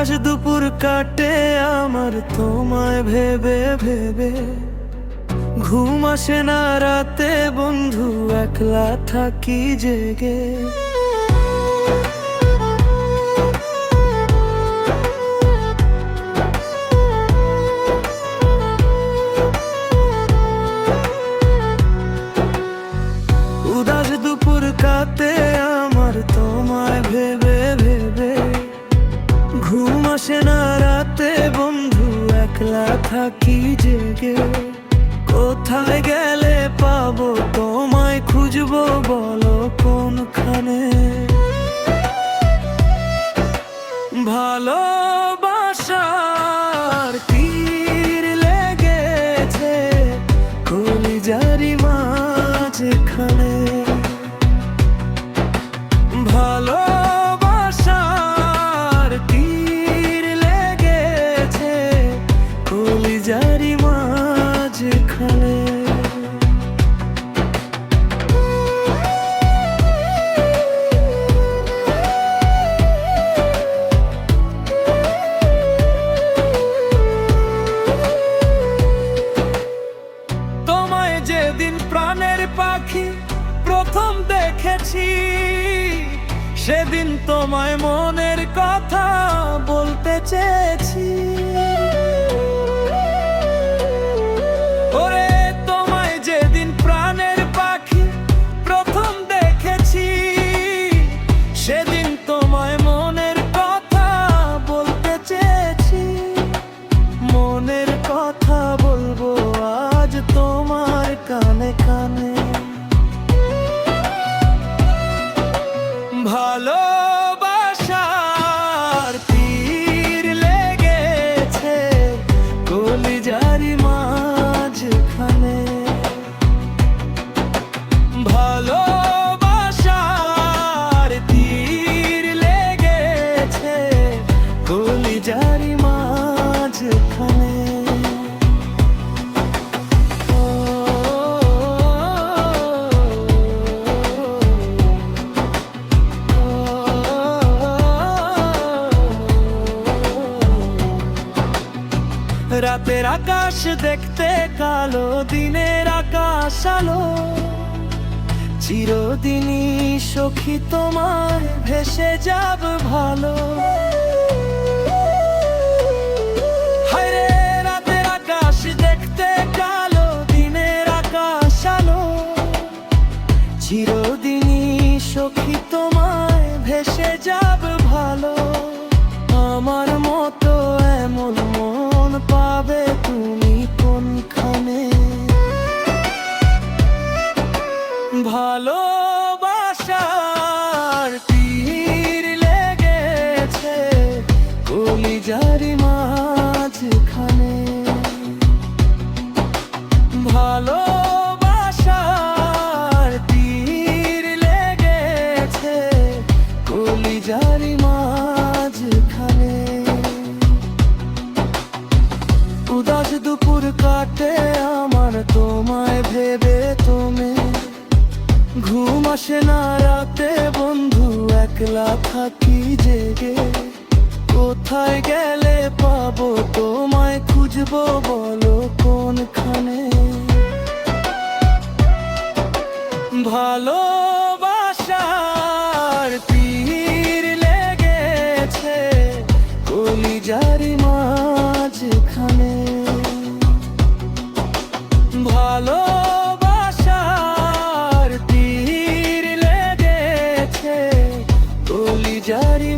উদাস দুপুর কাটে আমার তোমায় ভেবে ভেবে, ঘুম আসে না রাতে বন্ধু, একলা থাকি জেগে। উদাস দুপুর কাটে আমার তোমায় ভেবে ভেবে, ঘুম আসে না রাতে বন্ধু, একলা থাকি জেগে। কোথায় গেলে পাবো তোমায়, খুঁজবো বলো কোনখানে। ভালোবাসার তীর লেগেছে কলিজারি মাঝখানে। ভালোবাসার তীর লেগেছে কলিজারি মাঝখানে। তোমায় যেদিন প্রাণের পাখি প্রথম দেখেছি, সেদিন তোমায় মনের কথা বলতে চেয়েছি। ওরে তোমায় যেদিন প্রাণের পাখি প্রথম দেখেছি, সেদিন তোমায় মনের কথা বলতে চেয়েছি। মনের কথা বলবো আজ তোমার কানে কানে। ভালোবাসার তীর লেগেছে কলিজারি মাঝখানে। ভালোবাসার তীর লেগেছে কলিজারি মাঝখানে। রাতের আকাশ দেখতে কালো, দিনের আকাশ আলো। চিরদিনই সখী তোমায় ভেসে যাব ভালো। হায়রে রাতের আকাশ দেখতে কালো, দিনের আকাশ আলো। চিরদিনই সখী তোমায় ভেসে যাব ভালো। আমার মতো এমন মন পাবে তুমি কোনখানে। ভালোবাসার তীর লেগেছে কলিজারি মাঝখানে। ভালোবাসার তীর লেগেছে কলিজারি মাঝখানে। উদাস দুপুর কাটে আমার তোমায় ভেবে তুমি, ঘুম আসে না রাতে বন্ধু, একলা থাকি জেগে। কোথায় গেলে পাবো তোমায়, খুঁজবো বলো কোনখানে। ভালোবাসার তীর লেগেছে কলিজারি মাঝখানে। ভালোবাসার তীর লেগেছে কলিজারি